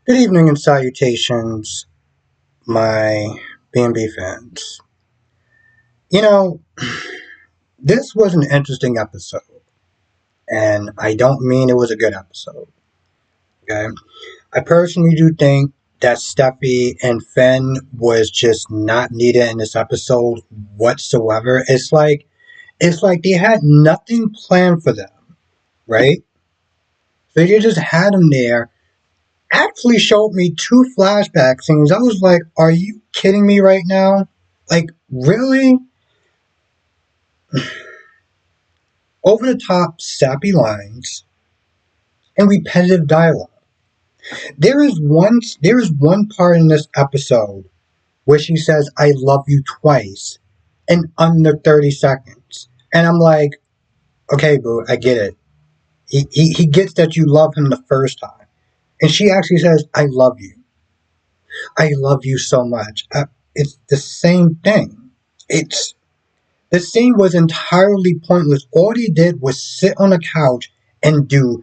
Good evening and salutations, my B&B fans. You know, this was an interesting episode, and I don't mean it was a good episode, okay? I personally do think that Steffi and Finn was just not needed in this episode whatsoever. It's like they had nothing planned for them, right? So you just had them there. Actually showed me two flashback scenes. I was like, are you kidding me right now? Like, really? Over the top, sappy lines and repetitive dialogue. There is one part in this episode where she says, I love you twice in under 30 seconds. And I'm like, okay, boo, I get it. He gets that you love him the first time. And she actually says, I love you. I love you so much. It's the same thing. It's The scene was entirely pointless. All he did was sit on the couch and do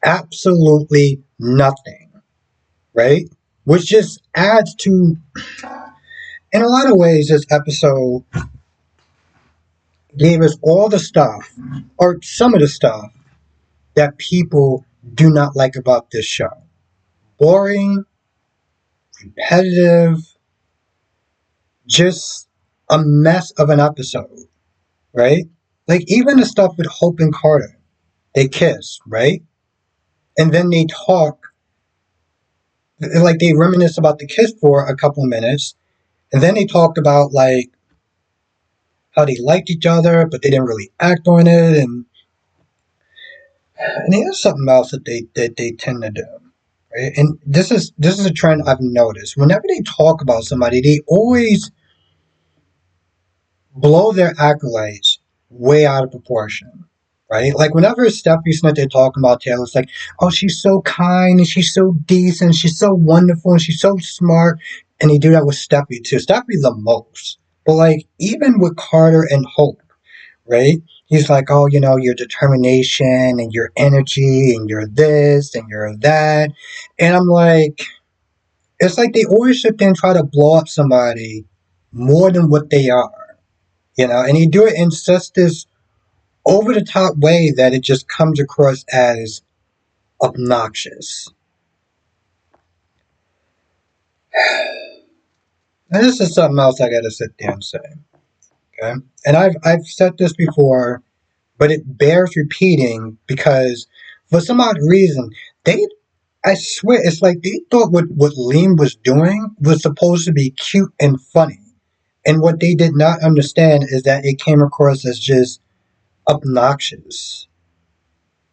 absolutely nothing, right? Which just adds to, in a lot of ways, this episode gave us all the stuff, or some of the stuff, that people do not like about this show. Boring, repetitive, just a mess of an episode, right? Like, even the stuff with Hope and Carter, they kiss, right? And then they talk, like they reminisce about the kiss for a couple minutes, and then they talked about like how they liked each other, but they didn't really act on it, and there's something else that they tend to do, right? And this is a trend I've noticed. Whenever they talk about somebody, they always blow their accolades way out of proportion. Right? Like whenever Steffi Smith they're talking about Taylor, it's like, oh, she's so kind and she's so decent, she's so wonderful and she's so smart. And they do that with Steffi too. Steffi the most. But like even with Carter and Hope, right? He's like, oh, your determination and your energy and you're this and you're that. And I'm like, it's like they always sit there and try to blow up somebody more than what they are. And he do it in such this over the top way that it just comes across as obnoxious. And this is something else I gotta sit there and say. Okay? And I've said this before, but it bears repeating because for some odd reason, they I swear it's like they thought what Liam was doing was supposed to be cute and funny. And what they did not understand is that it came across as just obnoxious.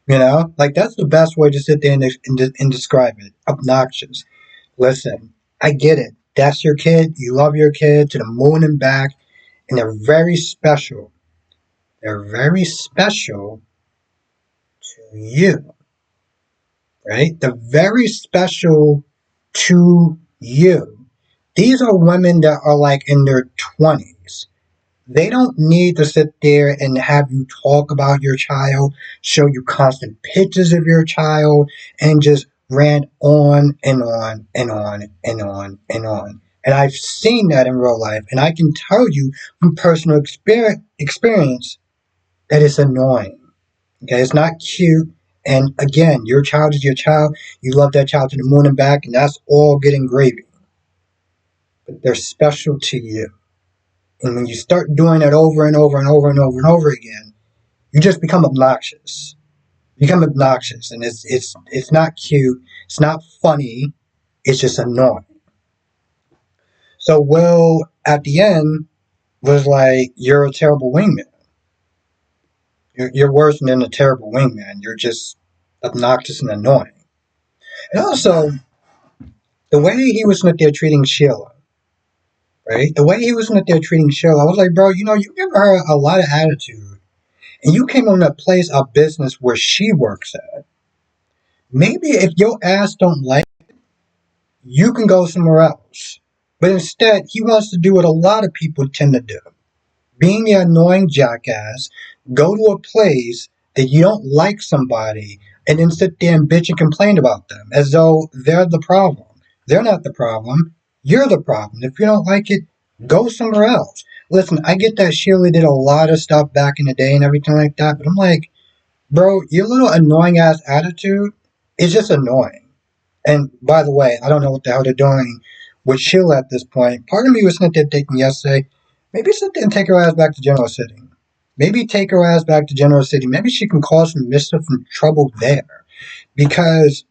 Like that's the best way to sit there and describe it. Obnoxious. Listen, I get it. That's your kid. You love your kid to the moon and back, and they're very special. They're very special to you, right? They're very special to you. These are women that are like in their 20s. They don't need to sit there and have you talk about your child, show you constant pictures of your child, and just rant on and on and on and on and on. And I've seen that in real life, and I can tell you from personal experience that it's annoying. Okay, it's not cute. And again, your child is your child. You love that child to the moon and back, and that's all good and gravy. But they're special to you. And when you start doing it over and over and over and over and over again, you just become obnoxious. You become obnoxious, and it's not cute. It's not funny. It's just annoying. So Will at the end was like, "You're a terrible wingman. You're worse than a terrible wingman. You're just obnoxious and annoying." And also, the way he was up there treating Sheila, right? The way he was up there treating Sheila, I was like, bro, you give her a lot of attitude. And you came on a place of business where she works at. Maybe if your ass don't like it, you can go somewhere else. But instead, he wants to do what a lot of people tend to do. Being the annoying jackass, go to a place that you don't like somebody and then sit there and bitch and complain about them as though they're the problem. They're not the problem. You're the problem. If you don't like it, go somewhere else. Listen, I get that Sheila did a lot of stuff back in the day and everything like that, but I'm like, bro, your little annoying ass attitude is just annoying. And by the way, I don't know what the hell they're doing with Sheila at this point. Part of me was sitting there thinking yesterday, maybe sit there and take her ass back to General City. Maybe take her ass back to General City. Maybe she can cause some mischief and trouble there. Because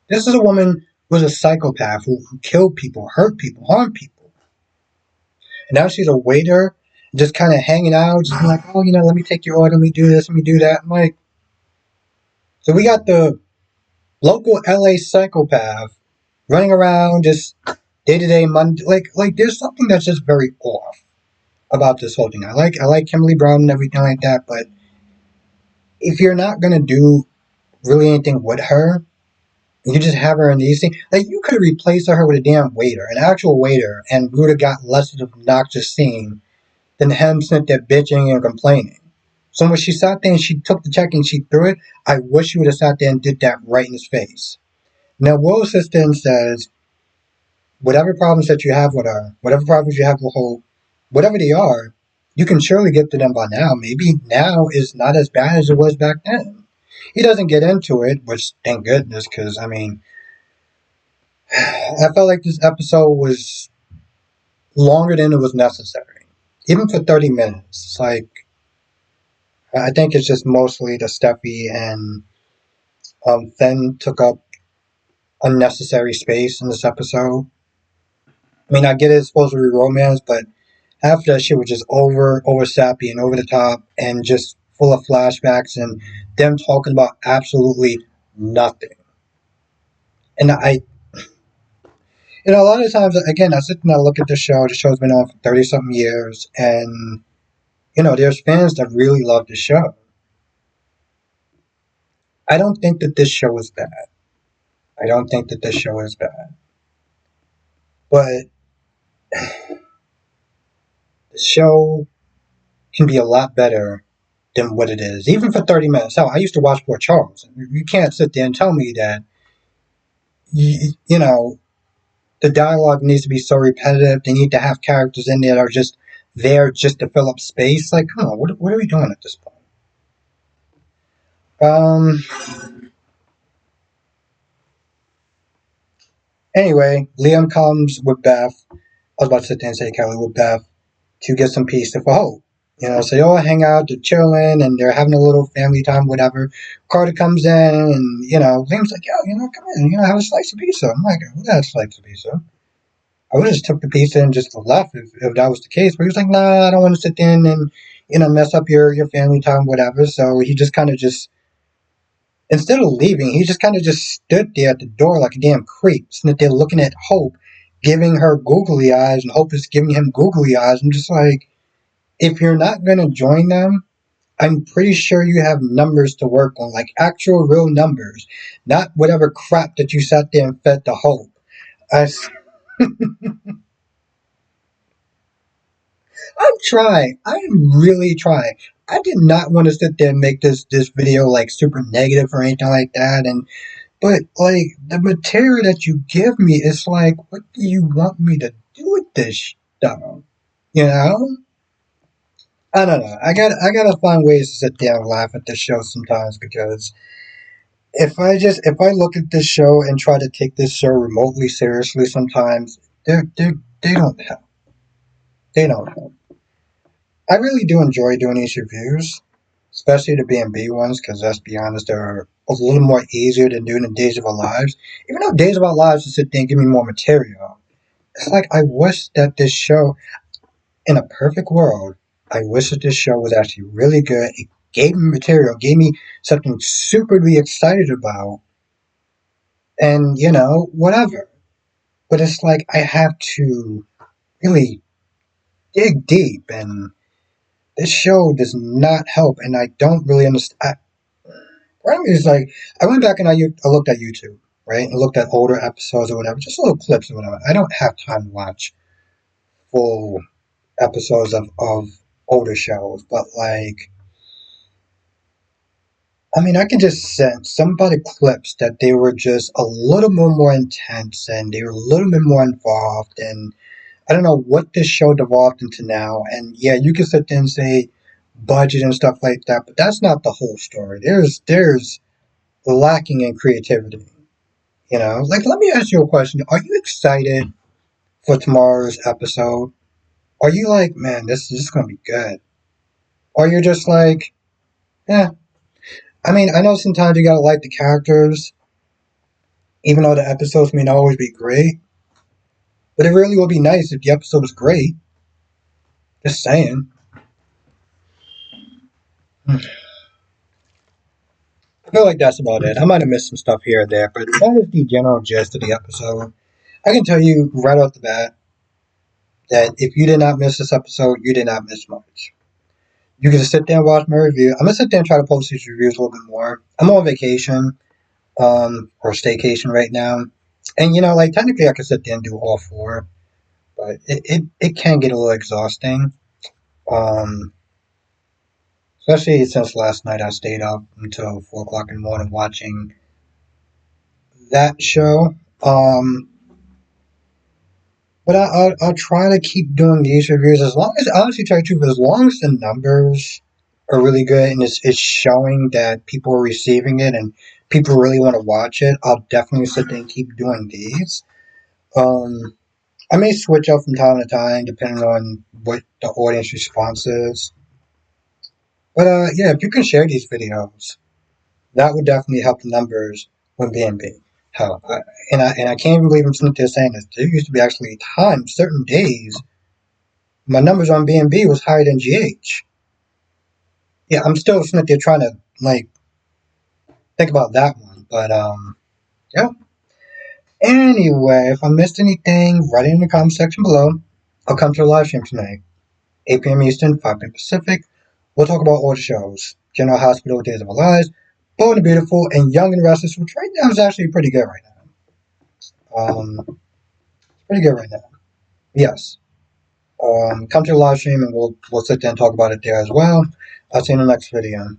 this is a woman who was a psychopath who killed people, hurt people, harmed people. And now she's a waiter, just kind of hanging out, just like, oh, let me take your order, let me do this, let me do that. I'm like, so we got the local LA psychopath running around just day to day Monday. Like there's something that's just very off about this whole thing. I like Kimberly Brown and everything like that, but if you're not gonna do really anything with her, you just have her in these things. Like you could have replaced her with a damn waiter, an actual waiter, and we would have got less of an obnoxious scene than him sitting there bitching and complaining. So when she sat there and she took the check and she threw it, I wish she would have sat there and did that right in his face. Now Will sits there and says, whatever problems that you have with her, whatever problems you have with Hope, whatever they are, you can surely get to them by now. Maybe now is not as bad as it was back then. He doesn't get into it, which thank goodness, because I mean, I felt like this episode was longer than it was necessary, even for 30 minutes. It's like I think it's just mostly the Steffi and Finn took up unnecessary space in this episode. I mean, I get it's supposed to be romance, but half that shit was just over sappy and over the top and just full of flashbacks and them talking about absolutely nothing. And a lot of times, again, I sit and I look at the show. The show's been on for 30 something years, and there's fans that really love the show. I don't think that this show is bad. I don't think that this show is bad, but the show can be a lot better than what it is, even for 30 minutes. Hell, I used to watch Port Charles. You can't sit there and tell me that you know the dialogue needs to be so repetitive. They need to have characters in there that are just there just to fill up space. Like, come on, what are we doing at this point? Um. Anyway, Liam comes with Beth. I was about to sit there and say Kelly with Beth to get some peace for Hope. So they all hang out, they're chilling, and they're having a little family time, whatever. Carter comes in, and Liam's like, "Yo, come in, have a slice of pizza." I'm like, "Who got a slice of pizza?" I would have just took the pizza and just left if that was the case. But he was like, "Nah, I don't want to sit in and mess up your family time, whatever." So he just kind of just instead of leaving, he just kind of just stood there at the door like a damn creep, sitting there looking at Hope, giving her googly eyes, and Hope is giving him googly eyes. I'm just like, if you're not gonna join them, I'm pretty sure you have numbers to work on, like actual real numbers, not whatever crap that you sat there and fed to Hope. I, I'm trying. I am really trying. I did not want to sit there and make this video like super negative or anything like that. But like the material that you give me is like, what do you want me to do with this stuff? You know? I don't know. I gotta find ways to sit there and laugh at this show sometimes because if I look at this show and try to take this show remotely seriously sometimes, they don't help. They don't help. I really do enjoy doing these reviews, especially the B&B ones, because let's be honest, they're a little more easier than doing the Days of Our Lives. Even though Days of Our Lives to sit there and give me more material, it's like I wish that this show, in a perfect world, I wish that this show was actually really good. It gave me material, gave me something super to be excited about, and whatever. But it's like I have to really dig deep, and this show does not help, and I don't really understand. Part of me is like, I went back and I looked at YouTube, right, and looked at older episodes or whatever, just little clips or whatever. I don't have time to watch full episodes of older shows, but like I mean, I can just sense some about the clips that they were just a little bit more intense and they were a little bit more involved. And I don't know what this show devolved into now. And yeah, you can sit there and say budget and stuff like that, but that's not the whole story. There's lacking in creativity. You know, like let me ask you a question. Are you excited for tomorrow's episode? Are you like, man, this is gonna be good? Or you're just like, yeah. I mean, I know sometimes you gotta like the characters, even though the episodes may not always be great. But it really would be nice if the episode was great. Just saying. I feel like that's about it. I might have missed some stuff here or there, but that is the general gist of the episode. I can tell you right off the bat that if you did not miss this episode, you did not miss much. You can just sit there and watch my review. I'm gonna sit there and try to post these reviews a little bit more. I'm on vacation, or staycation right now, and you know, like technically, I could sit there and do all four, but it can get a little exhausting. Um, Especially since last night I stayed up until 4 o'clock in the morning watching that show. Um, but I'll try to keep doing these reviews as long as, honestly, tell you the truth, as long as the numbers are really good and it's showing that people are receiving it and people really want to watch it, I'll definitely sit there and keep doing these. Um, I may switch up from time to time depending on what the audience response is. But yeah, if you can share these videos, that would definitely help the numbers with B&B. Hell, I can't even believe I'm sitting there saying this. There used to be actually times, certain days, my numbers on B&B was higher than GH. Yeah, I'm still sitting there trying to like think about that one, but yeah. Anyway, if I missed anything, write it in the comment section below. I'll come to the live stream tonight, 8 p.m. Eastern, 5 p.m. Pacific. We'll talk about all the shows: General Hospital, Days of Our Lives, Bold and Beautiful, and Young and Restless, which right now is actually pretty good right now. Pretty good right now. Yes. Come to the live stream and we'll sit there and talk about it there as well. I'll see you in the next video.